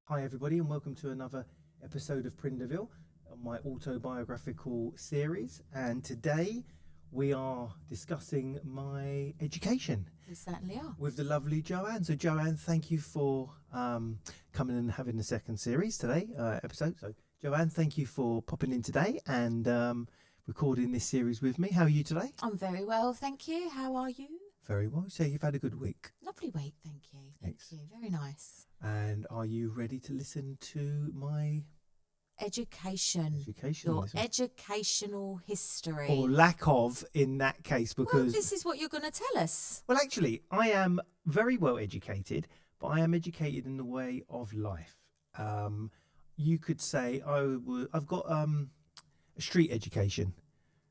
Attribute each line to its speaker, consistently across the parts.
Speaker 1: Hi everybody and welcome to another episode of Prindiville, my autobiographical series, and today we are discussing my education.
Speaker 2: We certainly are.
Speaker 1: With the lovely Joanne. So Joanne, thank you for coming and having the second series today, episode. So Joanne, thank you for popping in today and recording this series with me. How are you today?
Speaker 2: I'm very well, thank you. How are you?
Speaker 1: Very well. So you've had a good week.
Speaker 2: Lovely week, thank you. Thank you. Very nice.
Speaker 1: And are you ready to listen to my
Speaker 2: education?
Speaker 1: Your
Speaker 2: educational history.
Speaker 1: Or lack of in that case, because...
Speaker 2: Well, this is what you're going to tell us.
Speaker 1: Well, actually, I am very well educated, but I am educated in the way of life. You could say I've got a street education.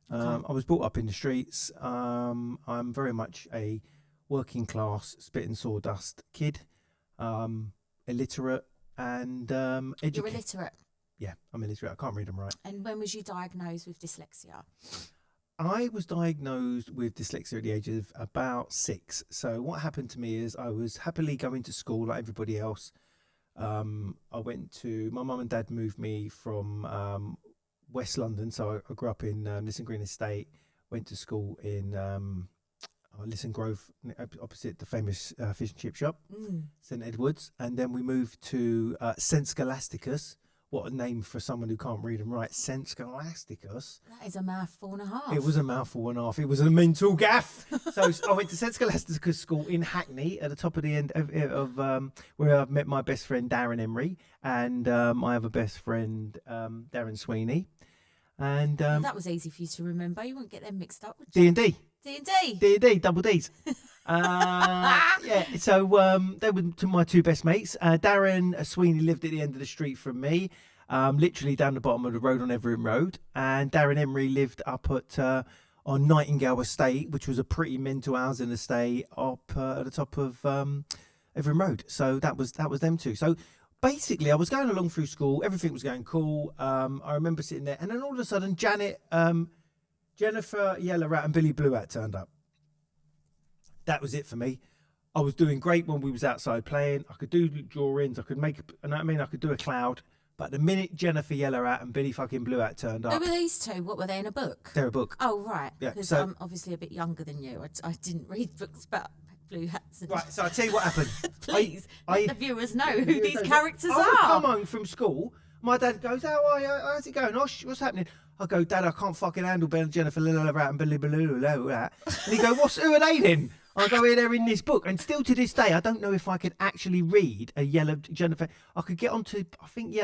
Speaker 2: Okay.
Speaker 1: I was brought up in the streets. I'm very much a working class, spit and sawdust kid, illiterate and educated.
Speaker 2: You're illiterate?
Speaker 1: Yeah, I'm illiterate. I can't read and write.
Speaker 2: And when was you diagnosed with dyslexia?
Speaker 1: I was diagnosed with dyslexia at the age of about 6. So what happened to me is I was happily going to school like everybody else. My mum and dad moved me from West London. So I grew up in Lisson Green Estate, went to school in Lisson Grove, opposite the famous fish and chip shop, St Edwards. And then we moved to St Scholasticus. What a name for someone who can't read and write. St Scholasticus.
Speaker 2: That is a mouthful and a half.
Speaker 1: It was a mouthful and a half. It was a mental gaff. So I went to St Scholasticus School in Hackney at the top of the end of where I've met my best friend Darren Emery, and I have a best friend Darren Sweeney. And
Speaker 2: that was easy for you to remember. You wouldn't get them mixed up, would you?
Speaker 1: D&D.
Speaker 2: D&D.
Speaker 1: D&D, double Ds. Yeah, so they were my two best mates. Darren Sweeney lived at the end of the street from me, literally down the bottom of the road on Everingham Road. And Darren Emery lived up at on Nightingale Estate, which was a pretty mental housing estate up at the top of Everingham Road. So that was them two. So basically, I was going along through school. Everything was going cool. I remember sitting there, and then all of a sudden, Jennifer Yellow Rat and Billy Blue Hat turned up. That was it for me. I was doing great when we was outside playing. I could do drawings. I could I could do a cloud. But the minute Jennifer Yellow Hat and Billy fucking Blue Hat turned up...
Speaker 2: Who were these two? What, were they in a book?
Speaker 1: They're a book.
Speaker 2: Oh, right.
Speaker 1: Yeah,
Speaker 2: because
Speaker 1: so,
Speaker 2: I'm obviously a bit younger than you. I didn't read books about blue hats.
Speaker 1: Right, so I'll tell you what happened.
Speaker 2: Please, let the viewers know who these characters
Speaker 1: I
Speaker 2: are.
Speaker 1: would come home from school. My dad goes, how are you? How's it going? Osh, what's happening? I go, Dad, I can't fucking handle Ben, Jennifer Yellow Rat and Billy Blue Hat. And he go, who are they then? I go, they're in this book. And still to this day, I don't know if I could actually read a yellow Jennifer. I could get onto, I think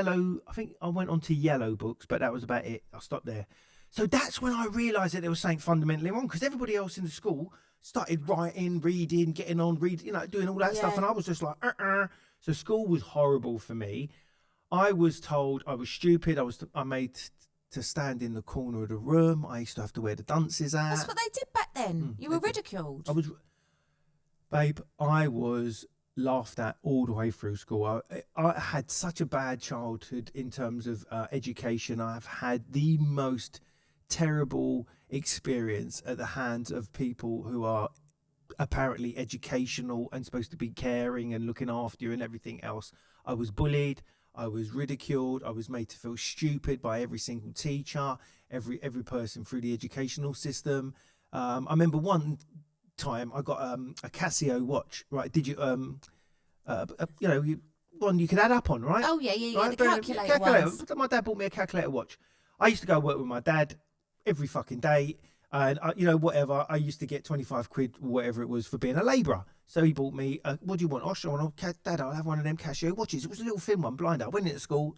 Speaker 1: I went onto yellow books, but that was about it. I stopped there. So that's when I realised that there was something fundamentally wrong, because everybody else in the school started writing, reading, getting on, reading, doing all that stuff. And I was just like, So school was horrible for me. I was told I was stupid. I made to stand in the corner of the room. I used to have to wear the dunces hat.
Speaker 2: That's what they did back then. You were ridiculed.
Speaker 1: I was laughed at all the way through school. I had such a bad childhood in terms of education. I've had the most terrible experience at the hands of people who are apparently educational and supposed to be caring and looking after you and everything else. I was bullied. I was ridiculed. I was made to feel stupid by every single teacher, every person through the educational system. I remember one time I got a Casio watch, right? One you could add up on, right?
Speaker 2: Oh yeah,
Speaker 1: right?
Speaker 2: The calculator ones.
Speaker 1: My dad bought me a calculator watch. I used to go work with my dad every fucking day, and whatever. I used to get 25 quid, whatever it was, for being a labourer. So he bought me, what do you want? Osh, I want Dad, I'll have one of them Casio watches. It was a little thin one, blind. I went into school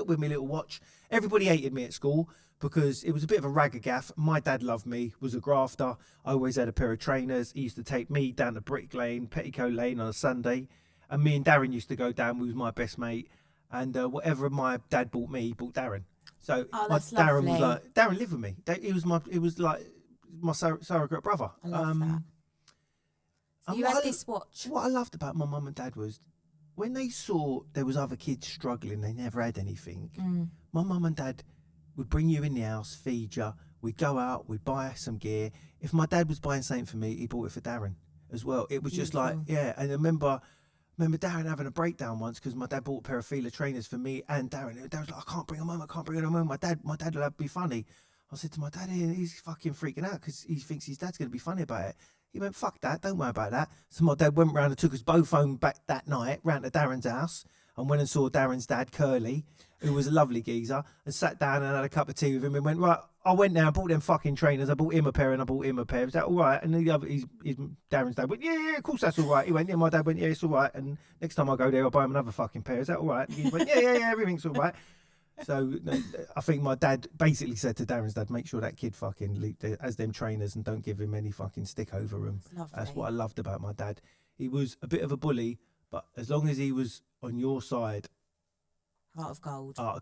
Speaker 1: with my little watch. Everybody hated me at school because it was a bit of a ragga gaff. My dad loved me, was a grafter. I always had a pair of trainers. He used to take me down to Brick Lane, Petticoat Lane on a Sunday. And me and Darren used to go down. We was my best mate. And whatever my dad bought me, he bought Darren. So Darren was like, Darren lived with me. It was like my surrogate brother.
Speaker 2: I love that. So you had this watch.
Speaker 1: What I loved about my mum and dad was when they saw there was other kids struggling, they never had anything. My mum and dad would bring you in the house, feed you. We'd go out, we'd buy some gear. If my dad was buying something for me, he bought it for Darren as well. It was just like, yeah. And I remember remember Darren having a breakdown once because my dad bought a pair of Fila trainers for me and Darren. And Darren was like, I can't bring them home. My dad will be funny. I said to my dad, he's fucking freaking out because he thinks his dad's going to be funny about it. He went, fuck that, don't worry about that. So my dad went round and took us both home back that night, round to Darren's house, and went and saw Darren's dad, Curly, who was a lovely geezer, and sat down and had a cup of tea with him and went, right, I went there and bought them fucking trainers. I bought him a pair and I bought him a pair. Is that all right? And the other, he's Darren's dad went, yeah, of course that's all right. He went, yeah, my dad went, yeah, it's all right. And next time I go there, I'll buy him another fucking pair. Is that all right? And he went, yeah, everything's all right. So I think my dad basically said to Darren's dad, make sure that kid fucking has them trainers and don't give him any fucking stick over them. That's what I loved about my dad. He was a bit of a bully, but as long as he was on your side.
Speaker 2: Heart of gold.
Speaker 1: Heart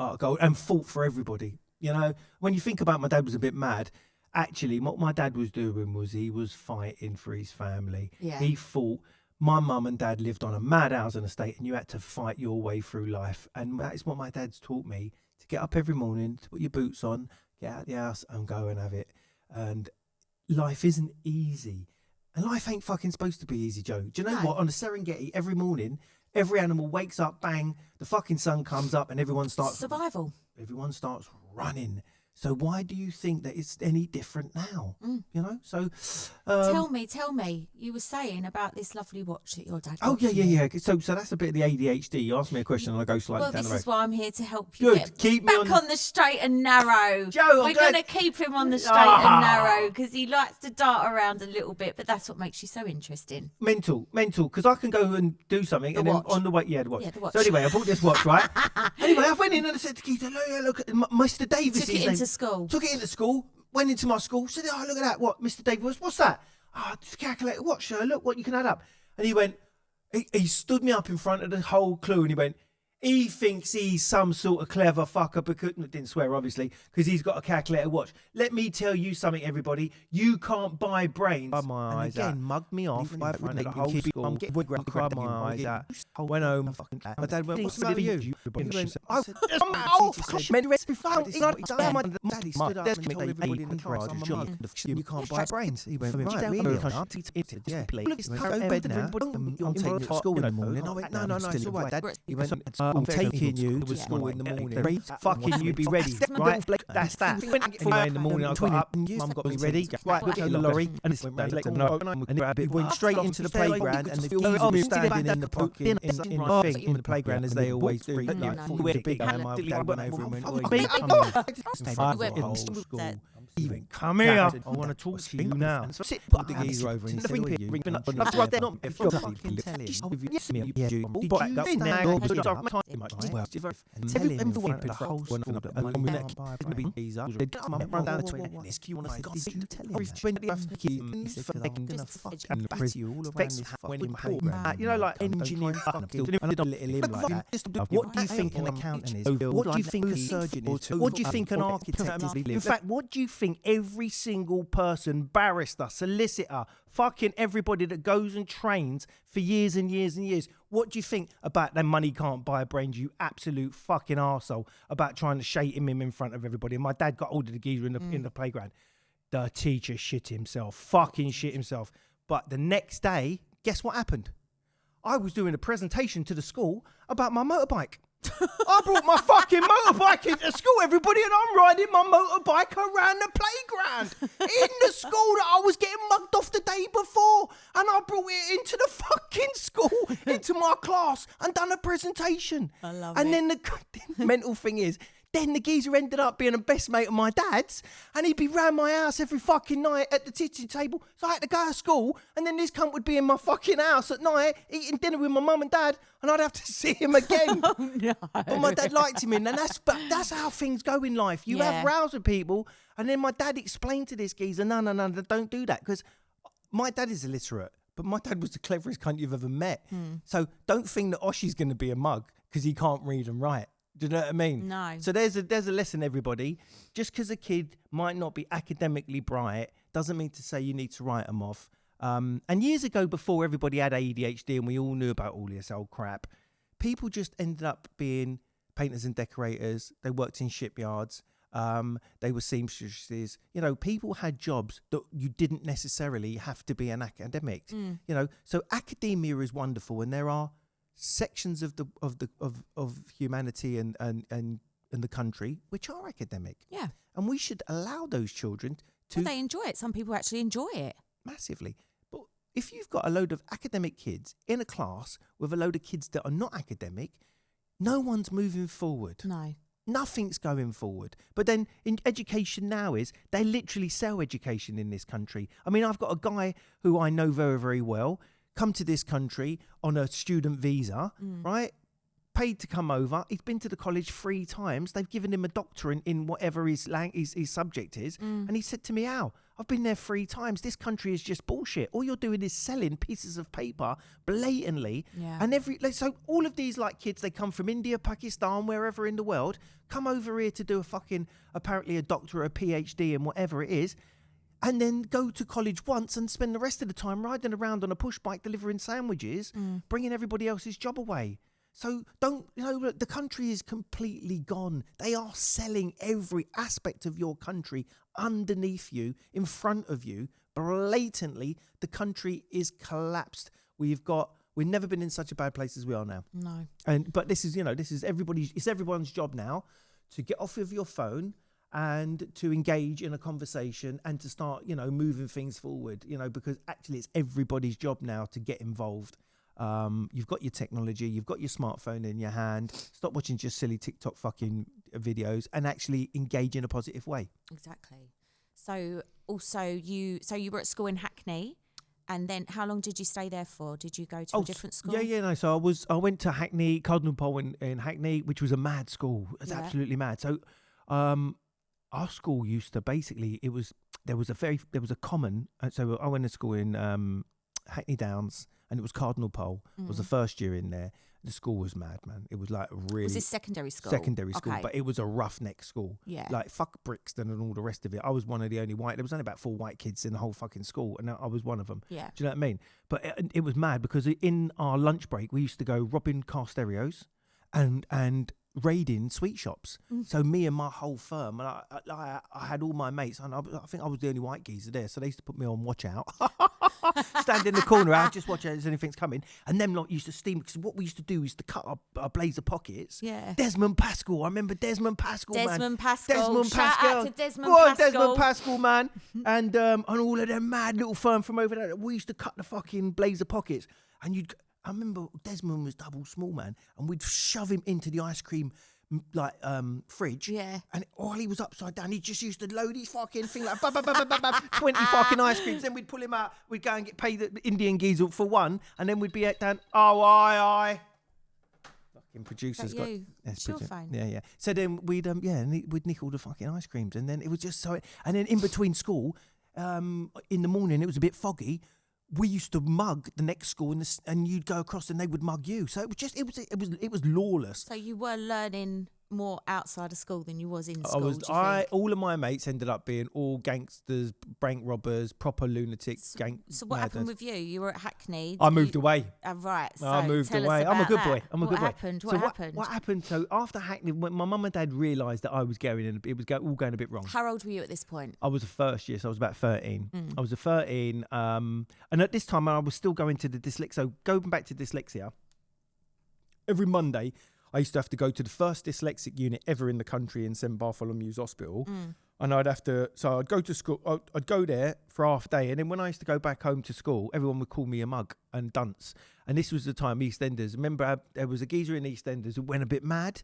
Speaker 1: of gold. And fought for everybody. You know, when you think about my dad was a bit mad, actually what my dad was doing was he was fighting for his family.
Speaker 2: Yeah.
Speaker 1: He fought. My mum and dad lived on a mad housing estate and you had to fight your way through life. And that is what my dad's taught me, to get up every morning, to put your boots on, get out of the house and go and have it. And life isn't easy. And life ain't fucking supposed to be easy, Joe. Do you know what? On the Serengeti, every morning, every animal wakes up, bang, the fucking sun comes up and everyone starts...
Speaker 2: Survival.
Speaker 1: Everyone starts running. So why do you think that it's any different now? You know, so
Speaker 2: tell me. You were saying about this lovely watch that your dad got.
Speaker 1: Oh yeah. So that's a bit of the ADHD. You ask me a question and I go slightly down the road.
Speaker 2: Well, this is why I'm here to help you get
Speaker 1: keep
Speaker 2: back
Speaker 1: me
Speaker 2: on the straight and narrow.
Speaker 1: Joe,
Speaker 2: we're going to keep him on the straight and narrow because he likes to dart around a little bit, but that's what makes you so interesting.
Speaker 1: Mental. Because I can go and do something and
Speaker 2: watch.
Speaker 1: then on the way, the watch.
Speaker 2: Yeah, the watch.
Speaker 1: So anyway, I bought this watch, right? Anyway, I went in and I said to Keith, look, Mr. Davis.
Speaker 2: Took it into school.
Speaker 1: Took it into school. Went into my school, said, oh, look at that. What, Mr. Davis, what's that? Oh, just calculator watch, sir. Look what you can add up. And he went, he stood me up in front of the whole clue and he went, he thinks he's some sort of clever fucker, because, didn't swear obviously, because he's got a calculator watch. Let me tell you something, everybody. You can't buy brains.
Speaker 3: Cried my eyes out. Mugged me off in front of the whole school. I cried my eyes out. Went home. My dad went, what's the matter with you? He went, I said, oh, Daddy stood up and told everybody in the class, you can't buy brains. He went, right, really? Yeah. Go bed now. I'm taking you to school in the morning. I went, no, it's all right, Dad. He went, I'm taking you to school in the morning.
Speaker 1: Fucking you be ready, right? That's that. Anyway, in the morning I got up, Mum got me ready. Right, we'll get in the lorry. And we went straight into the playground and the geese were standing in the fucking in the playground as they always do. Like, he was a big man. My dad went over and went, oi, come here. I got the whole school. Even come here. I want to talk to you now. Sit the geezer over and he said, oi, you. That's right there. If you're fucking telling you know, like engineering. What do you think an accountant is? What do you think a surgeon is? What do you think an architect is? In fact, what do you think every single person, barrister, solicitor, fucking everybody that goes and trains for years and years and years, what do you think about them money can't buy brains, you absolute fucking arsehole, about trying to shade him in front of everybody? And my dad got hold of the geezer in the playground. The teacher shit himself. But the next day, guess what happened? I was doing a presentation to the school about my motorbike. I brought my fucking motorbike into school, everybody, and I'm riding my motorbike around the playground in the school that I was getting mugged off the day before. And I brought it into the fucking school, into my class, and done a presentation.
Speaker 2: I love
Speaker 1: and
Speaker 2: it.
Speaker 1: then the mental thing is, then the geezer ended up being a best mate of my dad's, and he'd be round my house every fucking night at the kitchen table. So I had to go to school, and then this cunt would be in my fucking house at night eating dinner with my mum and dad, and I'd have to see him again.
Speaker 2: Oh, no.
Speaker 1: But my dad liked him, and that's how things go in life. You have rows with people, and then my dad explained to this geezer, no, don't do that, because my dad is illiterate, but my dad was the cleverest cunt you've ever met. So don't think that Oshi's going to be a mug because he can't read and write. Do you know what I mean?
Speaker 2: No.
Speaker 1: So there's a lesson, everybody. Just because a kid might not be academically bright doesn't mean to say you need to write them off. And years ago, before everybody had ADHD and we all knew about all this old crap, people just ended up being painters and decorators. They worked in shipyards.
Speaker 3: They were seamstresses. You know, people had jobs that you didn't necessarily have to be an academic. You know, so academia is wonderful, and there are sections of humanity and the country which are academic.
Speaker 2: Yeah.
Speaker 3: And we should allow those children to.
Speaker 2: Well, they enjoy it. Some people actually enjoy it.
Speaker 3: Massively. But if you've got a load of academic kids in a class with a load of kids that are not academic, no one's moving forward.
Speaker 2: No.
Speaker 3: Nothing's going forward. But then in education now is they literally sell education in this country. I mean, I've got a guy who I know very, very well come to this country on a student visa, right? Paid to come over. He's been to the college 3 times. They've given him a doctorate in whatever his subject is. And he said to me, Al, I've been there 3 times. This country is just bullshit. All you're doing is selling pieces of paper blatantly.
Speaker 2: Yeah.
Speaker 3: And so all of these like kids, they come from India, Pakistan, wherever in the world, come over here to do apparently a doctorate, a PhD in whatever it is, and then go to college once and spend the rest of the time riding around on a push bike delivering sandwiches, bringing everybody else's job away. So the country is completely gone. They are selling every aspect of your country underneath you, in front of you, blatantly. The country is collapsed. We've never been in such a bad place as we are now.
Speaker 2: No.
Speaker 3: But this is it's everyone's job now to get off of your phone and to engage in a conversation and to start, moving things forward, because actually it's everybody's job now to get involved. You've got your technology, you've got your smartphone in your hand. Stop watching just silly TikTok fucking videos and actually engage in a positive way.
Speaker 2: Exactly. So also you were at school in Hackney, and then how long did you stay there for? Did you go to a different school?
Speaker 3: No. So I went to Hackney, Cardinal Pole in Hackney, which was a mad school. It's absolutely mad. So our school used to basically, there was a common. So I went to school in Hackney Downs, and it was Cardinal Pole. It was the first year in there. The school was mad, man. It was like really.
Speaker 2: Was this secondary school?
Speaker 3: Secondary school,
Speaker 2: Okay.
Speaker 3: but it was a roughneck school.
Speaker 2: Yeah.
Speaker 3: Like fuck Brixton and all the rest of it. I was one of the only white. There was only about 4 white kids in the whole fucking school, and I was one of them.
Speaker 2: Yeah.
Speaker 3: Do you know what I mean? But it was mad because in our lunch break we used to go robbing car stereos, and raiding sweet shops. So me and my whole firm, and I had all my mates, and I think I was the only white geezer there, so they used to put me on watch out. Stand in the corner, I'd just watch out as anything's coming. And them lot used to steam, because what we used to do is to cut our blazer pockets.
Speaker 2: Yeah.
Speaker 3: Desmond Pascal, I remember Desmond Pascal, man.
Speaker 2: Desmond Pascal.
Speaker 3: Desmond
Speaker 2: Shout
Speaker 3: Pascal.
Speaker 2: out to Desmond
Speaker 3: Go on,
Speaker 2: Pascal.
Speaker 3: Desmond Pascal, man. And all of them mad little firm from over there. We used to cut the fucking blazer pockets. And I remember Desmond was double small, man. And we'd shove him into the ice cream fridge.
Speaker 2: Yeah.
Speaker 3: And while he was upside down, he just used to load his fucking thing like 20 fucking ice creams. Then we'd pull him out. We'd go and get the Indian geezer for one, and then we'd be at down. Oh, aye. Fucking producers got.
Speaker 2: You? It's your phone.
Speaker 3: Yeah. So then we'd we'd nick all the fucking ice creams, and then it was just so. And then in between school, in the morning it was a bit foggy. We used to mug the next school, and you'd go across, and they would mug you. So it was lawless.
Speaker 2: So you were learning more outside of school than you was in school.
Speaker 3: All of my mates ended up being all gangsters, bank robbers, proper lunatics,
Speaker 2: So what happened with you? You were at Hackney.
Speaker 3: I moved away.
Speaker 2: Right. So
Speaker 3: I moved
Speaker 2: tell
Speaker 3: away.
Speaker 2: us
Speaker 3: I'm a
Speaker 2: about
Speaker 3: good
Speaker 2: that.
Speaker 3: boy.
Speaker 2: What happened?
Speaker 3: What happened? So after Hackney, when my mum and dad realised that I was going in, it was all going a bit wrong.
Speaker 2: How old were you at this point?
Speaker 3: I was a first year, so I was about 13. I was a 13, and at this time I was still going to the dyslexia. So going back to dyslexia, every Monday I used to have to go to the first dyslexic unit ever in the country in St Bartholomew's Hospital. And I'd go to school, I'd go there for half a day. And then when I used to go back home to school, everyone would call me a mug and dunce. And this was the time EastEnders. Remember, there was a geezer in EastEnders who went a bit mad.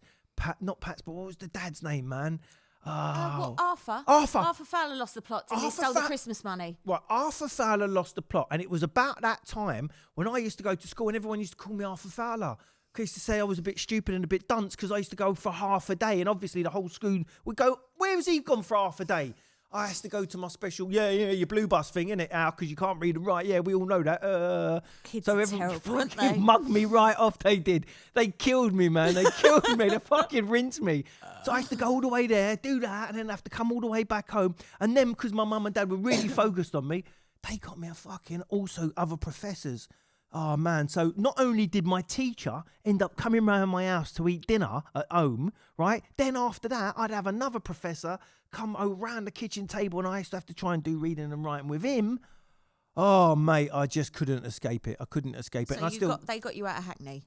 Speaker 3: Not Pats, but what was the dad's name, man?
Speaker 2: Arthur.
Speaker 3: Arthur
Speaker 2: Fowler lost the plot till he stole the Christmas money.
Speaker 3: Well, Arthur Fowler lost the plot. And it was about that time when I used to go to school and everyone used to call me Arthur Fowler. I used to say I was a bit stupid and a bit dunce because I used to go for half a day, and obviously the whole school would go, where has he gone for half a day? I has to go to my special, your blue bus thing, innit, Al, because you can't read and write. Yeah, we all know that.
Speaker 2: Kids
Speaker 3: so
Speaker 2: are
Speaker 3: everyone
Speaker 2: terrible, aren't
Speaker 3: fucking
Speaker 2: they?
Speaker 3: mugged me right off, they did. They killed me, man. They killed me. They fucking rinsed me. So I used to go all the way there, do that, and then have to come all the way back home. And then, because my mum and dad were really focused on me, they got me a fucking, also other professors. Oh, man. So not only did my teacher end up coming round my house to eat dinner at home, right? Then after that, I'd have another professor come around the kitchen table and I used to have to try and do reading and writing with him. Oh, mate, I just couldn't escape it. I couldn't escape it.
Speaker 2: So
Speaker 3: And
Speaker 2: they got you out of Hackney.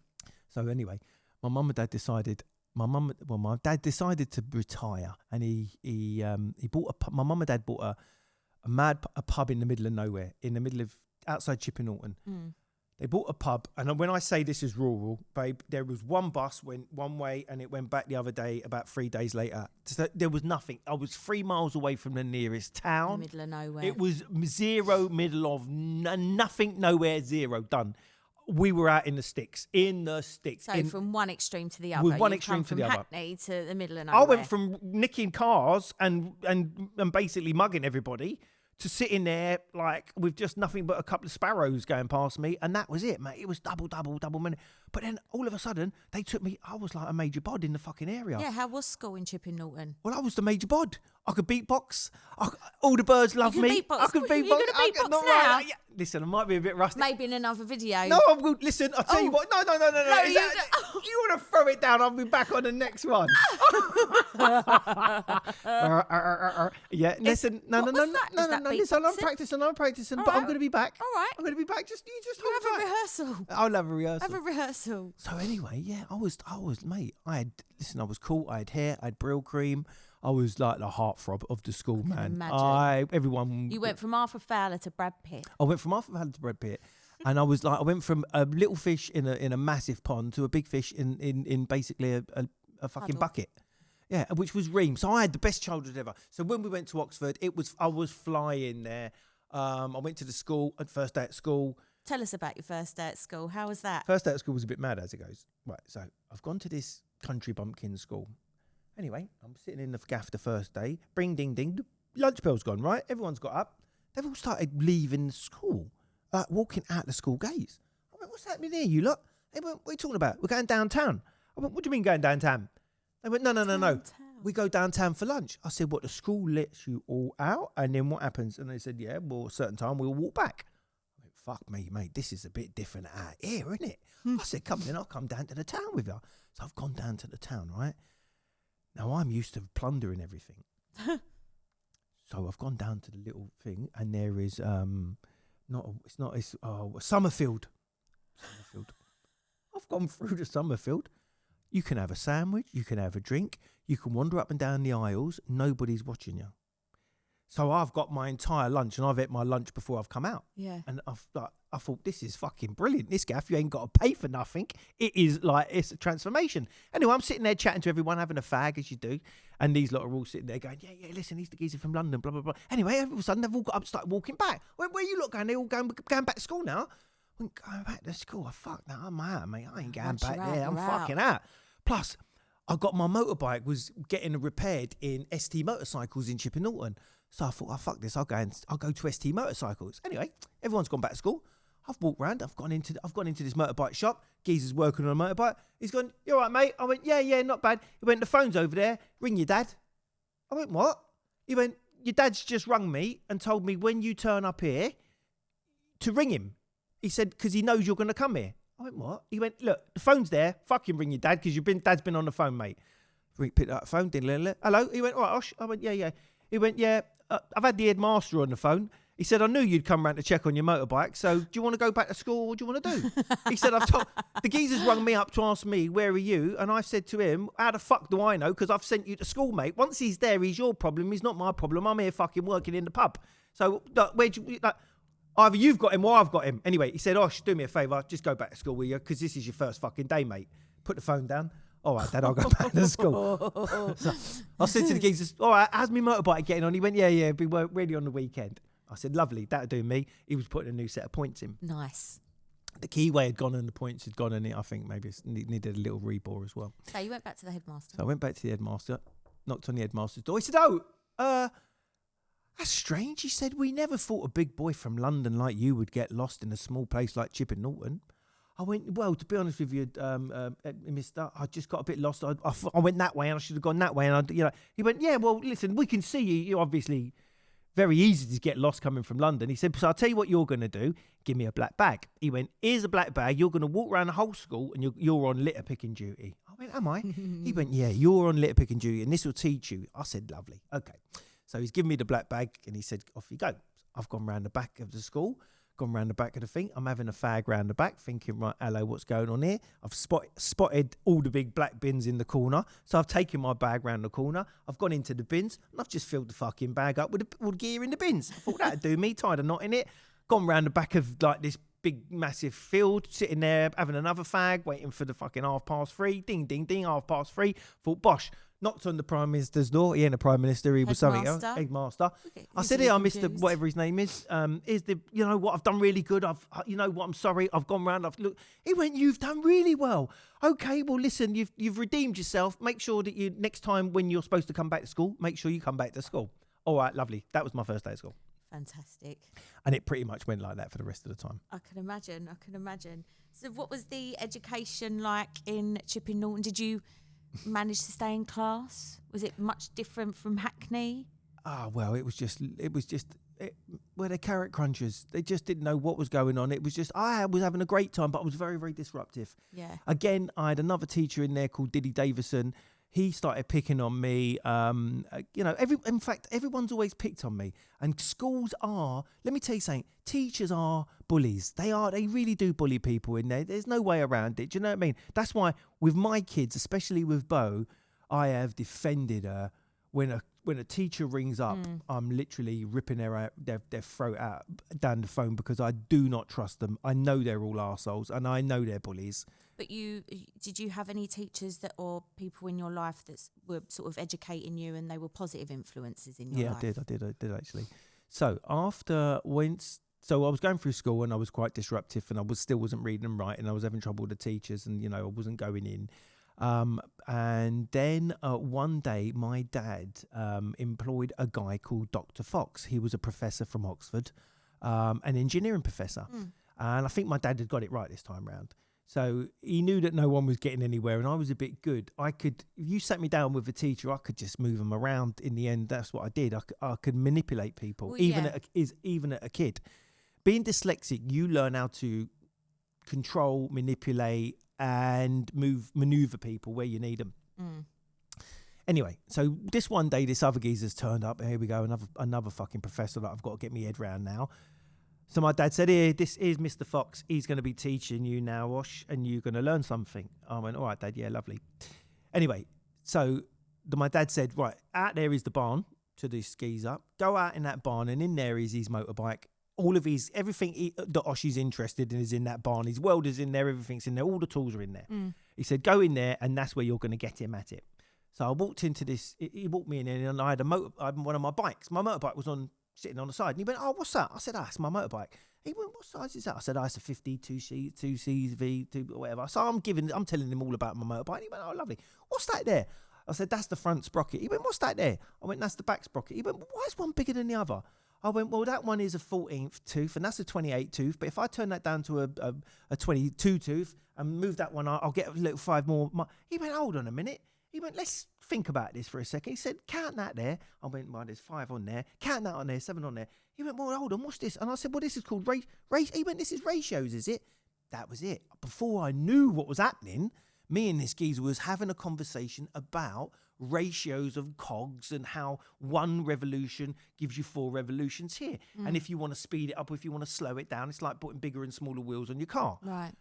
Speaker 3: So anyway, my mum and dad decided. My dad decided to retire, and he bought my mum and dad bought a pub in the middle of nowhere, outside Chipping Norton.
Speaker 2: Mm.
Speaker 3: They bought a pub, and when I say this is rural, babe, there was one bus went one way and it went back the other day about 3 days later. So there was nothing. I was 3 miles away from the nearest town.
Speaker 2: In the middle of nowhere.
Speaker 3: It was zero, middle of nothing, nowhere, zero, done. We were out in the sticks.
Speaker 2: So from one extreme to the other.
Speaker 3: One extreme to the other.
Speaker 2: From Hackney to the middle of nowhere.
Speaker 3: I went from nicking cars and basically mugging everybody to sitting there like with just nothing but a couple of sparrows going past me, and that was it, mate. It was double money. But then all of a sudden they took me. I was like a major bod in the fucking area.
Speaker 2: Yeah, how was school in Chipping Norton?
Speaker 3: Well, I was the major bod. I could beatbox. All the birds love
Speaker 2: You
Speaker 3: me.
Speaker 2: can beatbox.
Speaker 3: I could beatbox.
Speaker 2: You're gonna beatbox now?
Speaker 3: Yeah. Listen, I might be a bit rusty.
Speaker 2: Maybe in another video.
Speaker 3: No, I will. Listen, I'll tell you what. No. You want to throw it down? I'll be back on the next one. Yeah, listen. No. Listen, I'm practicing, but I'm going to be back.
Speaker 2: All right.
Speaker 3: I'm going to be back. Just
Speaker 2: You
Speaker 3: hold
Speaker 2: have a
Speaker 3: tight.
Speaker 2: rehearsal.
Speaker 3: I'll have a rehearsal.
Speaker 2: Have a rehearsal.
Speaker 3: So anyway, yeah, I was, mate. I was cool. I had hair. I had brill cream. I was like the heartthrob of the school, man.
Speaker 2: Imagine. You went from Arthur Fowler to Brad Pitt.
Speaker 3: I went from Arthur Fowler to Brad Pitt, and I went from a little fish in a massive pond to a big fish in basically a fucking bucket. Yeah, which was Ream. So I had the best childhood ever. So when we went to Oxford, I was flying there. I went to the school at first day at school.
Speaker 2: Tell us about your first day at school. How was that?
Speaker 3: First day at school was a bit mad as it goes. Right, so I've gone to this country bumpkin school. Anyway, I'm sitting in the gaff the first day. Bring, ding, ding. Lunch bell's gone, right? Everyone's got up. They've all started leaving the school, walking out the school gates. I went, what's happening here, you lot? They went, what are you talking about? We're going downtown. I went, what do you mean going downtown? They went, no. We go downtown for lunch. I said, what, the school lets you all out? And then what happens? And they said, yeah, well, a certain time we'll walk back. I went, fuck me, mate. This is a bit different out here, isn't it? I said, come then, I'll come down to the town with you. So I've gone down to the town, right? Now, I'm used to plundering everything. So I've gone down to the little thing, and there is, Summerfield. I've gone through the Summerfield. You can have a sandwich, you can have a drink, you can wander up and down the aisles, nobody's watching you. So I've got my entire lunch, and I've ate my lunch before I've come out.
Speaker 2: Yeah.
Speaker 3: And I thought, this is fucking brilliant. This gaff, you ain't got to pay for nothing. It's a transformation. Anyway, I'm sitting there chatting to everyone, having a fag, as you do. And these lot are all sitting there going, yeah, listen, he's the geezer from London, blah, blah, blah. Anyway, all of a sudden, they've all got up and started walking back. Where you lot going? They're all going back to school now. I went, going back to school? Oh, fuck that. I'm out, mate. I ain't going back there. I'm fucking out. Plus, I got my motorbike was getting repaired in ST Motorcycles in Chipping Norton. So I thought, fuck this, I'll go to ST Motorcycles. Anyway, everyone's gone back to school. I've walked round. I've gone into this motorbike shop. Geezer's working on a motorbike. He's gone, you all right, mate? I went, yeah, not bad. He went, the phone's over there. Ring your dad. I went, what? He went, your dad's just rung me and told me when you turn up here to ring him. He said, because he knows you're going to come here. I went, what? He went, look, the phone's there. Fucking ring your dad because dad's been on the phone, mate. We picked up the phone. Hello? He went, all right, Osh. I went, yeah. He went, yeah, I've had the headmaster on the phone. He said, I knew you'd come round to check on your motorbike, so do you want to go back to school or what do you want to do? He said, the geezer's rung me up to ask me, where are you? And I said to him, how the fuck do I know? Because I've sent you to school, mate. Once he's there, he's your problem. He's not my problem. I'm here fucking working in the pub. So either you've got him or I've got him. Anyway, he said, Osh, do me a favour. Just go back to school, will you? Because this is your first fucking day, mate. Put the phone down. All right, Dad, I'll go back to school. So I said to the geezers, all right, how's my motorbike getting on? He went, yeah, we were ready on the weekend. I said, lovely, that'll do me. He was putting a new set of points in.
Speaker 2: Nice.
Speaker 3: The keyway had gone and the points had gone, and I think maybe it needed a little rebore as well.
Speaker 2: So you went back to the headmaster.
Speaker 3: So I went back to the headmaster, knocked on the headmaster's door. He said, that's strange. He said, we never thought a big boy from London like you would get lost in a small place like Chipping Norton. I went, well, to be honest with you, mister, I just got a bit lost. I went that way and I should have gone that way. And he went, yeah, well, listen, we can see you. You obviously very easy to get lost coming from London. He said, so I'll tell you what you're going to do. Give me a black bag. He went, here's a black bag. You're going to walk around the whole school and you're on litter picking duty. I went, am I? He went, yeah, you're on litter picking duty and this will teach you. I said, lovely. Okay. So he's given me the black bag and he said, off you go. I've gone round the back of the school, gone round the back of the thing. I'm having a fag round the back thinking, right, hello, what's going on here? I've spotted all the big black bins in the corner. So I've taken my bag round the corner. I've gone into the bins and I've just filled the fucking bag up with all the gear in the bins. I thought that'd do me, tied a knot in it. Gone round the back of like this big massive field, sitting there having another fag, waiting for the fucking 3:30. Ding, ding, ding, 3:30. Thought, bosh. Knocked on the Prime Minister's door. He ain't a Prime Minister. He was something else. Headmaster. Okay. I said, "Here, Mr. Whatever his name is. Is the you know what I've done really good. You know what I'm sorry. I've gone round. I've looked." He went, "You've done really well. Okay, well listen, you've redeemed yourself. Make sure that you next time when you're supposed to come back to school, make sure you come back to school." All right, lovely. That was my first day of school.
Speaker 2: Fantastic.
Speaker 3: And it pretty much went like that for the rest of the time.
Speaker 2: I can imagine. So, what was the education like in Chipping Norton? Did you managed to stay in class? Was it much different from Hackney?
Speaker 3: Well, it was just they're carrot crunchers. They just didn't know what was going on. It was just, I was having a great time, but I was very, very disruptive.
Speaker 2: Yeah.
Speaker 3: Again, I had another teacher in there called Diddy Davison. He started picking on me. In fact, everyone's always picked on me. And schools are, let me tell you something, teachers are bullies. They really do bully people in there. There's no way around it. Do you know what I mean? That's why with my kids, especially with Bo, I have defended her. When a teacher rings up, I'm literally ripping their throat out down the phone because I do not trust them. I know they're all arseholes and I know they're bullies.
Speaker 2: But did you have any teachers or people in your life that were sort of educating you and they were positive influences in your life?
Speaker 3: Yeah, I did actually. So I was going through school and I was quite disruptive and I still wasn't reading and writing. I was having trouble with the teachers and, I wasn't going in. And then one day my dad employed a guy called Dr. Fox. He was a professor from Oxford, an engineering professor. And I think my dad had got it right this time round. So he knew that no one was getting anywhere and I was a bit good. If you sat me down with a teacher, I could just move them around. In the end, that's what I did. I could manipulate people, even at a kid. Being dyslexic, you learn how to control, manipulate, and maneuver people where you need them. Anyway, so this one day, this other geezer's turned up. Here we go, another fucking professor that I've got to get my head around now. So my dad said, here, this is Mr. Fox. He's going to be teaching you now, Osh, and you're going to learn something. I went, all right, Dad, yeah, lovely. Anyway, so my dad said, right, out there is the barn to this geezer. Go out in that barn, and in there is his motorbike. All of everything that Osh is interested in is in that barn. His welder's in there, everything's in there, all the tools are in there. He said, go in there, and that's where you're going to get him at it. So I walked into this, he walked me in, and I had one of my bikes. My motorbike was sitting on the side, and he went, oh, what's that? I said, it's my motorbike. He went, what size is that? I said, it's a 52C, 2CV, whatever. So I'm telling him all about my motorbike. And he went, oh, lovely. What's that there? I said, that's the front sprocket. He went, what's that there? I went, that's the back sprocket. He went, why is one bigger than the other? I went, well, that one is a 14th tooth, and that's a 28 tooth. But if I turn that down to a 22 tooth and move that one, I'll get a little 5 more. He went, hold on a minute. He went, let's think about this for a second. He said, count that there. I went, well, there's 5 on there. Count that on there, 7 on there. He went, well, hold on, what's this? And I said, well, this is called race. He went, this is ratios, is it? That was it. Before I knew what was happening, me and this geezer was having a conversation about ratios of cogs and how 1 revolution gives you 4 revolutions here. And if you want to speed it up or if you want to slow it down, it's like putting bigger and smaller wheels on your car.
Speaker 2: Right.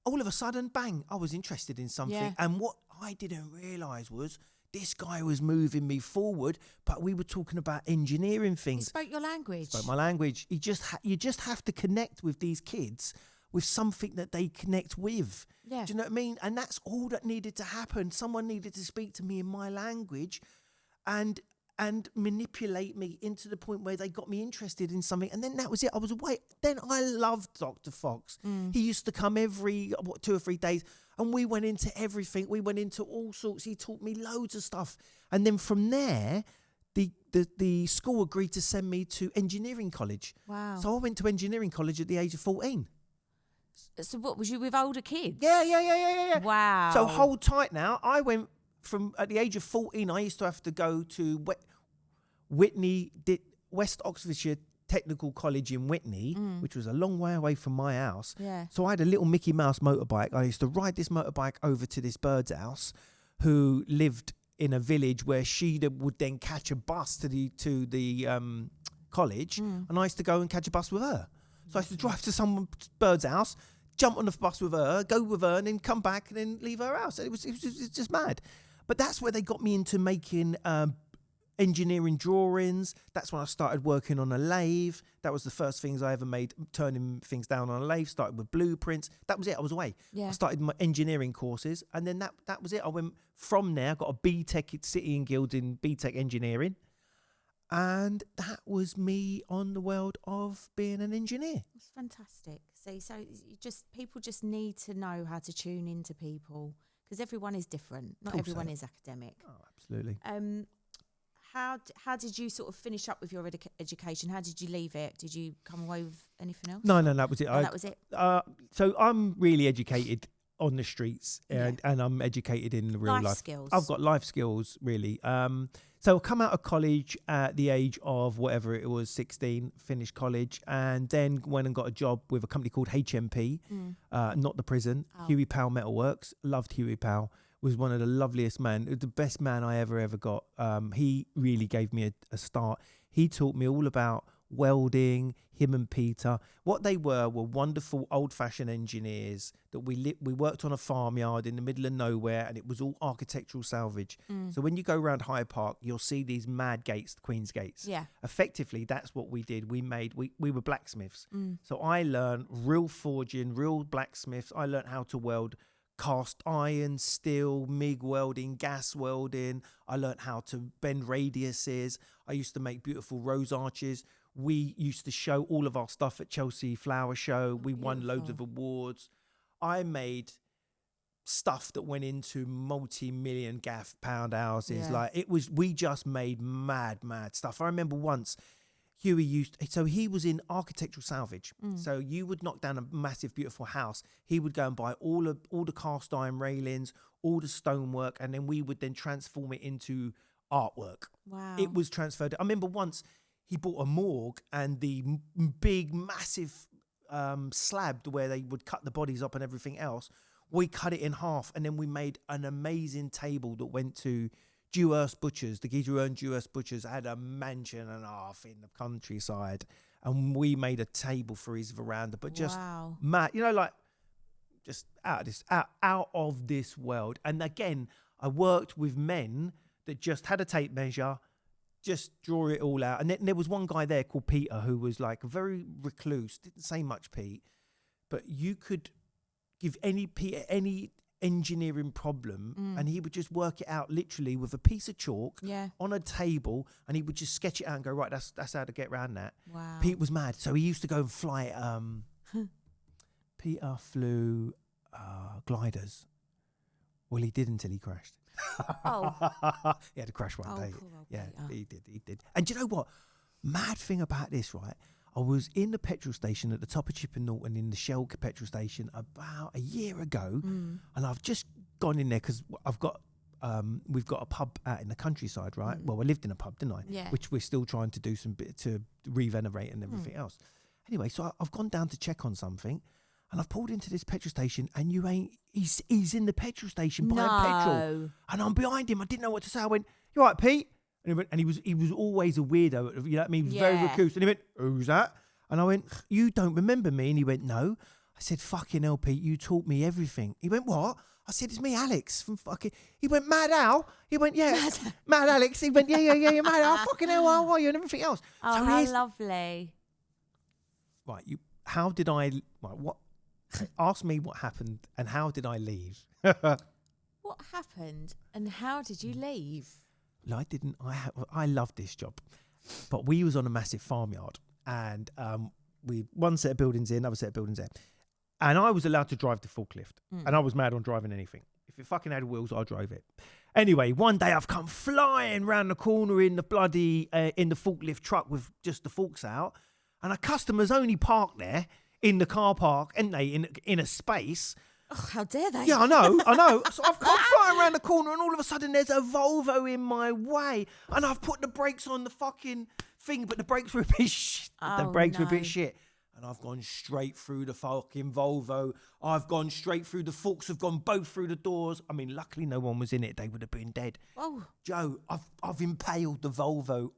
Speaker 3: All of a sudden, bang, I was interested in something. Yeah. And what I didn't realise was this guy was moving me forward, but we were talking about engineering things.
Speaker 2: He spoke your language.
Speaker 3: Spoke my language. You just have to connect with these kids with something that they connect with.
Speaker 2: Yeah.
Speaker 3: Do you know what I mean? And that's all that needed to happen. Someone needed to speak to me in my language and manipulate me into the point where they got me interested in something. And then that was it. I was away. Then I loved Dr. Fox. He used to come every 2 or 3 days and we went into everything. We went into all sorts. He taught me loads of stuff. And then from there, the school agreed to send me to engineering college.
Speaker 2: Wow.
Speaker 3: So I went to engineering college at the age of 14.
Speaker 2: So what, was you with older kids?
Speaker 3: Yeah.
Speaker 2: Wow.
Speaker 3: So hold tight now. I went from, at the age of 14, I used to have to go to Whitney West Oxfordshire Technical College in Whitney, which was a long way away from my house.
Speaker 2: Yeah.
Speaker 3: So I had a little Mickey Mouse motorbike. I used to ride this motorbike over to this bird's house who lived in a village where she would then catch a bus to the college, and I used to go and catch a bus with her. So I used to drive to some bird's house, jump on the bus with her, go with her, and then come back and then leave her house. It was just mad. But that's where they got me into making engineering drawings. That's when I started working on a lathe. That was the first things I ever made, turning things down on a lathe. Started with blueprints. That was it. I was away.
Speaker 2: Yeah.
Speaker 3: I started my engineering courses, and then that was it. I went from there. Got a BTEC at City and Guilds in BTEC engineering, and that was me on the world of being an engineer.
Speaker 2: It's fantastic. See, so people just need to know how to tune into people, because everyone is different. Not everyone is academic.
Speaker 3: Oh, absolutely.
Speaker 2: How did you sort of finish up with your education? How did you leave it? Did you come away with anything else?
Speaker 3: No, that was it.
Speaker 2: That was it.
Speaker 3: So I'm really educated on the streets, and I'm educated in the real life
Speaker 2: skills.
Speaker 3: I've got life skills, really. So I come out of college at the age of whatever it was, 16, finished college, and then went and got a job with a company called HMP, not the prison, Huey Powell Metalworks. Loved Huey Powell. Was one of the loveliest men, the best man I ever got. He really gave me a start. He taught me all about welding, him and Peter. What they were wonderful old-fashioned engineers that we worked on a farmyard in the middle of nowhere, and it was all architectural salvage. So when you go around Hyde Park, you'll see these mad gates, the Queen's Gates.
Speaker 2: Yeah.
Speaker 3: Effectively, that's what we did. We were blacksmiths. So I learned real forging, real blacksmiths. I learned how to weld cast iron, steel, MIG welding, gas welding. I learned how to bend radiuses. I used to make beautiful rose arches. We used to show all of our stuff at Chelsea Flower Show. We won loads of awards. I made stuff that went into multi-million gaff pound houses.
Speaker 2: Yeah.
Speaker 3: Like we just made mad stuff. I remember once he was in architectural salvage. So you would knock down a massive, beautiful house. He would go and buy all the cast iron railings, all the stonework, and then we would then transform it into artwork.
Speaker 2: Wow.
Speaker 3: It was transferred. I remember once he bought a morgue, and the big, massive slab where they would cut the bodies up and everything else, we cut it in half, and then we made an amazing table that went to Dewhurst Butchers. The geezer who owned Dewhurst Butchers had a mansion and a half in the countryside, and we made a table for his veranda. But just mad, like just out of this world. And again, I worked with men that just had a tape measure, just draw it all out. And then there was one guy there called Peter who was like very recluse, didn't say much, Pete, but you could give Peter any engineering problem and he would just work it out literally with a piece of chalk on a table, and he would just sketch it out and go, right, that's how to get around that.
Speaker 2: Wow.
Speaker 3: Pete was mad, so he used to go and fly Peter flew gliders. Well, he did until he crashed. He had a crash one day. He did. And do you know what? Mad thing about this, right? I was in the petrol station at the top of Chipping Norton in the Shell petrol station about a year ago, and I've just gone in there because we've got a pub out in the countryside, right? Well, I lived in a pub, didn't I? Yeah. Which we're still trying to do some bit to revenerate and everything else. Anyway, so I've gone down to check on something, and I've pulled into this petrol station, and he's in the petrol station buying petrol, and I'm behind him. I didn't know what to say. I went, "You all right, Pete?" And he was always a weirdo. You know what I mean? He was very recluse. And he went, "Who's that?" And I went, "You don't remember me?" And he went, "No." I said, "Fucking hell, Pete, you taught me everything." He went, "What?" I said, "It's me, Alex, from fucking..." He went, "Mad Al?" He went, "Yeah, Mad Alex." He went, yeah, Mad Al. Fucking hell, how are you? And everything else.
Speaker 2: Oh,
Speaker 3: so
Speaker 2: how lovely.
Speaker 3: Right, how did I... Right, what... Ask me what happened and how did I leave?
Speaker 2: What happened and how did you leave?
Speaker 3: I didn't. I loved this job, but we was on a massive farmyard, and we one set of buildings in, another set of buildings there, and I was allowed to drive the forklift, and I was mad on driving anything. If it fucking had wheels, I drove it. Anyway, one day I've come flying round the corner in the bloody in the forklift truck with just the forks out, and a customer's only parked there in the car park, and they in a space.
Speaker 2: Oh, how dare they?
Speaker 3: Yeah, I know. So I've come flying around the corner, and all of a sudden there's a Volvo in my way, and I've put the brakes on the fucking thing, but the brakes were a bit shit. The
Speaker 2: Oh,
Speaker 3: brakes were a
Speaker 2: no.
Speaker 3: bit shit. And I've gone straight through the fucking Volvo. I've gone straight through the forks. Have gone both through the doors. I mean, luckily no one was in it. They would have been dead.
Speaker 2: Oh,
Speaker 3: Joe, I've impaled the Volvo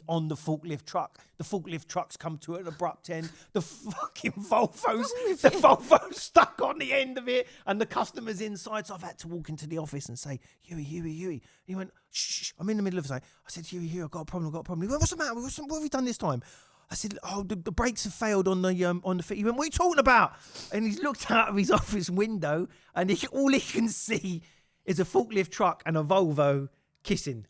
Speaker 3: on the forklift truck. The forklift truck's come to an abrupt end. The fucking Volvo's stuck on the end of it, and the customer's inside. So I've had to walk into the office and say, Huey. He went, shh. I'm in the middle of something. I said, Huey, I've got a problem. He went, what's the matter? What have we done this time? I said, the brakes have failed on the fit. He went, what are you talking about? And he's looked out of his office window, and all he can see is a forklift truck and a Volvo kissing.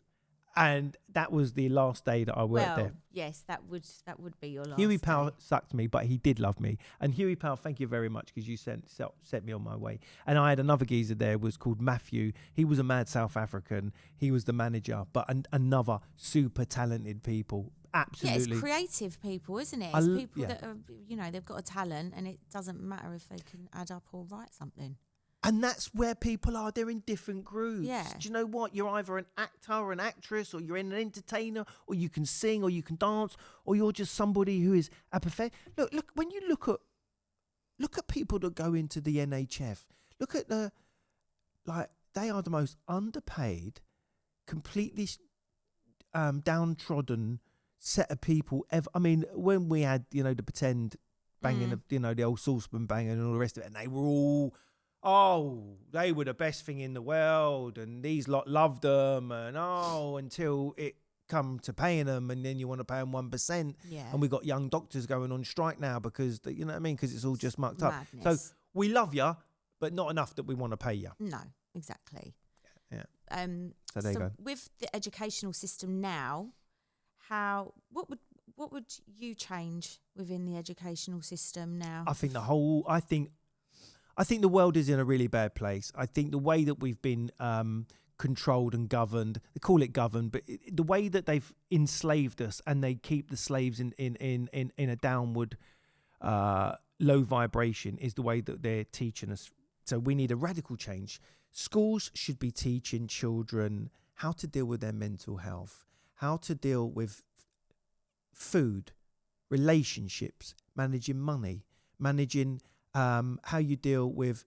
Speaker 3: And that was the last day that I worked there.
Speaker 2: Yes, that would be your last.
Speaker 3: Huey Powell
Speaker 2: day.
Speaker 3: sucked me, but he did love me. And Huey Powell, thank you very much, because you set me on my way. And I had another geezer there, was called Matthew. He was a mad South African. He was the manager, but another super talented people. Absolutely.
Speaker 2: Yeah, it's creative people, isn't it? It's people that are, they've got a talent, and it doesn't matter if they can add up or write something.
Speaker 3: And that's where people are. They're in different groups.
Speaker 2: Yeah.
Speaker 3: Do you know what? You're either an actor or an actress, or you're an entertainer, or you can sing, or you can dance, or you're just somebody who is a perfect. Look. When you look at people that go into the NHF. Look at they are the most underpaid, completely downtrodden set of people ever. I mean, when we had the pretend banging, the old saucepan banging and all the rest of it, and they were all. Oh, they were the best thing in the world, and these lot loved them, and until it come to paying them, and then you want to pay them 1%.
Speaker 2: Yeah.
Speaker 3: And we got young doctors going on strike now because because it's all just mucked up.
Speaker 2: Madness.
Speaker 3: So we love you, but not enough that we want to pay you.
Speaker 2: No, exactly.
Speaker 3: Yeah.
Speaker 2: So
Speaker 3: there you go.
Speaker 2: With the educational system now, what would you change within the educational system now?
Speaker 3: I think the world is in a really bad place. I think the way that we've been controlled and governed, they call it governed, but the way that they've enslaved us, and they keep the slaves in a downward low vibration, is the way that they're teaching us. So we need a radical change. Schools should be teaching children how to deal with their mental health, how to deal with food, relationships, managing money, managing how you deal with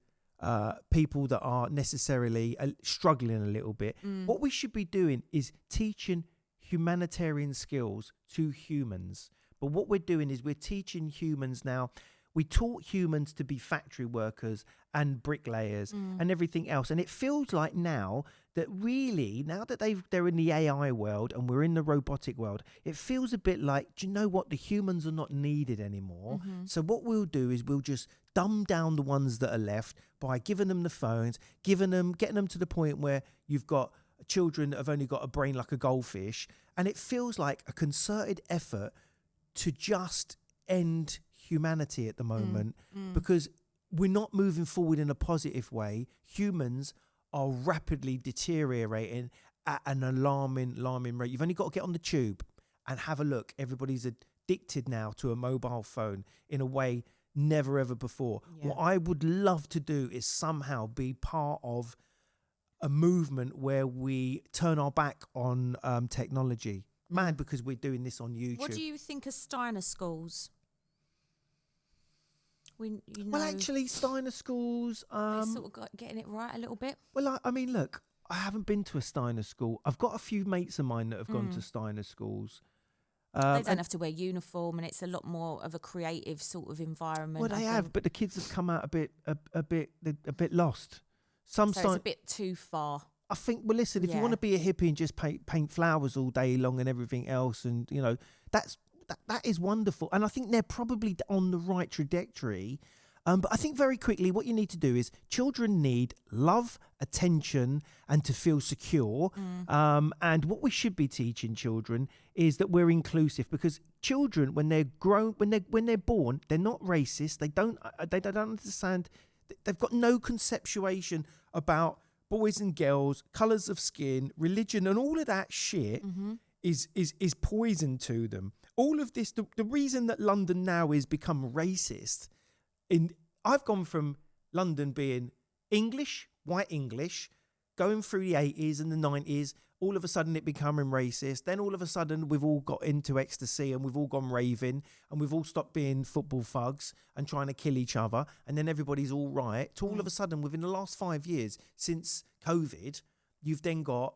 Speaker 3: people that are necessarily struggling a little bit. What we should be doing is teaching humanitarian skills to humans. But what we're doing is we're teaching humans now. We taught humans to be factory workers and bricklayers and everything else. And it feels like now that really, now that they're in the AI world and we're in the robotic world, it feels a bit like, do you know what? The humans are not needed anymore. So what we'll do is we'll just dumb down the ones that are left by giving them the phones, getting them to the point where you've got children that have only got a brain like a goldfish. And it feels like a concerted effort to just end humanity at the moment, because we're not moving forward in a positive way. Humans are rapidly deteriorating at an alarming rate. You've only got to get on the tube and have a look. Everybody's addicted now to a mobile phone in a way never ever before.
Speaker 2: Yeah.
Speaker 3: What I would love to do is somehow be part of a movement where we turn our back on technology. Mad, because we're doing this on YouTube.
Speaker 2: What do you think of Steiner schools?
Speaker 3: Well, actually, Steiner schools...
Speaker 2: they sort of getting it right a little bit.
Speaker 3: Well, I mean, look, I haven't been to a Steiner school. I've got a few mates of mine that have gone to Steiner schools.
Speaker 2: They don't have to wear uniform, and it's a lot more of a creative sort of environment.
Speaker 3: Well, they have, but the kids have come out a bit lost.
Speaker 2: So it's a bit too far.
Speaker 3: I think. Well, listen, if you want to be a hippie and just paint flowers all day long and everything else, and that is wonderful, and I think they're probably on the right trajectory. But I think very quickly what you need to do is children need love, attention, and to feel secure. And what we should be teaching children is that we're inclusive, because children, when they're grown, when they're born, they're not racist. They don't understand. They've got no conceptuation about boys and girls, colours of skin, religion, and all of that shit is poison to them. All of this, the reason that London now is become racist. I've gone from London being English, white English, going through the 80s and the 90s, all of a sudden it becoming racist. Then all of a sudden we've all got into ecstasy and we've all gone raving and we've all stopped being football thugs and trying to kill each other. And then everybody's all right. To all of a sudden, within the last 5 years since COVID, you've then got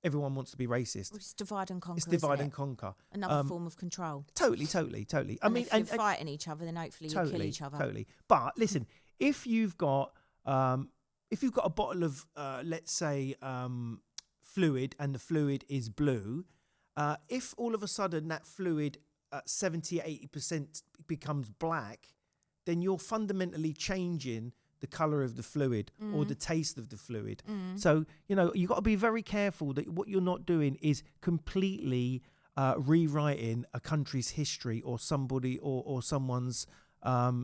Speaker 3: everyone wants to be racist.
Speaker 2: It's divide and conquer.
Speaker 3: It's divide and conquer.
Speaker 2: Another form of control.
Speaker 3: Totally. I mean,
Speaker 2: if you're fighting each other, then hopefully you kill each other.
Speaker 3: Totally. But listen, if you've got a bottle of, let's say, fluid, and the fluid is blue, if all of a sudden that fluid at 70-80% becomes black, then you're fundamentally changing the colour of the fluid or the taste of the fluid. So, you've got to be very careful that what you're not doing is completely rewriting a country's history or somebody or someone's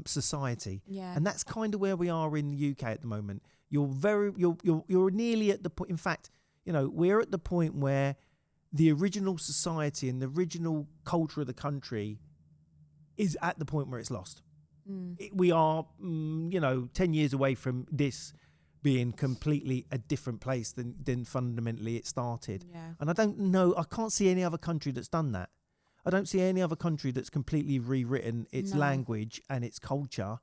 Speaker 3: society.
Speaker 2: Yeah.
Speaker 3: And that's kind of where we are in the UK at the moment. You're nearly at the point. In fact, we're at the point where the original society and the original culture of the country is at the point where it's lost. We are, 10 years away from this being completely a different place than fundamentally it started. Yeah. And I can't see any other country that's done that. I don't see any other country that's completely rewritten its language and its culture.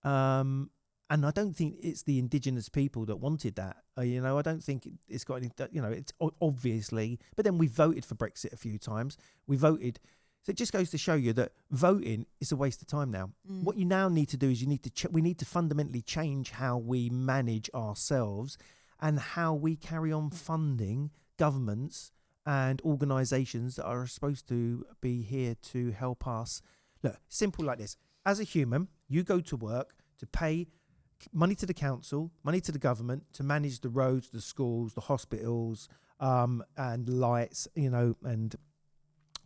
Speaker 3: And I don't think it's the indigenous people that wanted that. I don't think it's got any, it's obviously, but then we voted for Brexit a few times. We voted. So it just goes to show you that voting is a waste of time now. What you now need to do is we need to fundamentally change how we manage ourselves and how we carry on funding governments and organisations that are supposed to be here to help us. Look, simple like this. As a human, you go to work to pay money to the council, money to the government to manage the roads, the schools, the hospitals, and lights, and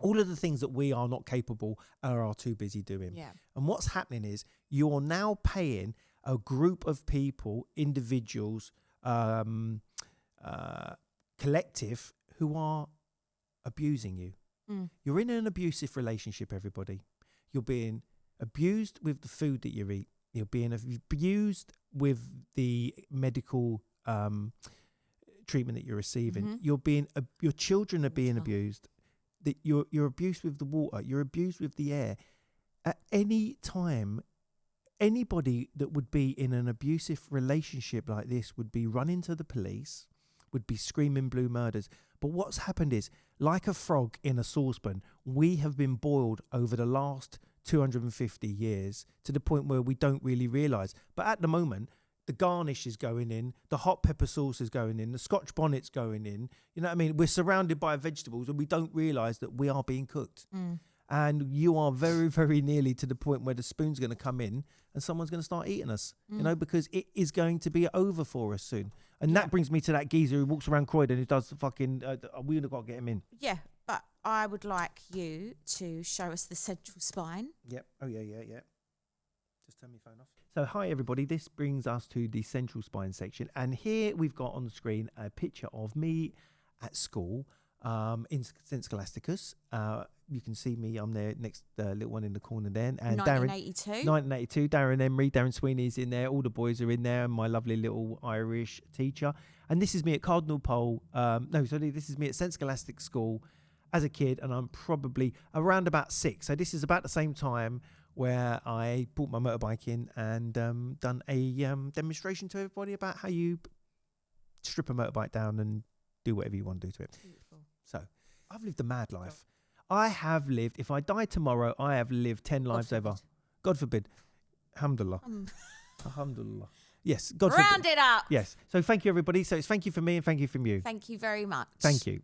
Speaker 3: all of the things that we are not capable or are too busy doing.
Speaker 2: Yeah.
Speaker 3: And what's happening is you're now paying a group of people, individuals, collective, who are abusing you. You're in an abusive relationship, everybody. You're being abused with the food that you eat. You're being abused with the medical treatment that you're receiving. Your children are being abused. That you're abused with the water. You're abused with the air. At any time, anybody that would be in an abusive relationship like this would be running to the police, would be screaming blue murders. But what's happened is, like a frog in a saucepan, we have been boiled over the last 250 years to the point where we don't really realise. But at the moment, the garnish is going in, the hot pepper sauce is going in, the Scotch bonnet's going in. You know what I mean? We're surrounded by vegetables and we don't realise that we are being cooked. And you are very, very nearly to the point where the spoon's going to come in and someone's going to start eating us, because it is going to be over for us soon. And that brings me to that geezer who walks around Croydon who does the fucking, we've got to get him in.
Speaker 2: Yeah, but I would like you to show us the central spine.
Speaker 3: Yep. Oh, yeah. Just turn my phone off. So, hi, everybody. This brings us to the central spine section. And here we've got on the screen a picture of me at school in St. Scholasticus. You can see me. I'm there next little one in the corner there. And 1982. Darren Emery, Darren Sweeney's in there. All the boys are in there. And my lovely little Irish teacher. And this is me at Cardinal Pole. This is me at St. Scholastic School as a kid. And I'm probably around about 6. So this is about the same time where I brought my motorbike in and done a demonstration to everybody about how you strip a motorbike down and do whatever you want to do to it.
Speaker 2: Beautiful.
Speaker 3: So I've lived a mad life. I have lived, if I die tomorrow, I have lived 10 lives over. God forbid. Alhamdulillah. Alhamdulillah. Yes, God forbid.
Speaker 2: Round it up.
Speaker 3: Yes. So thank you, everybody. So it's thank you from me and thank you from you.
Speaker 2: Thank you very much.
Speaker 3: Thank you.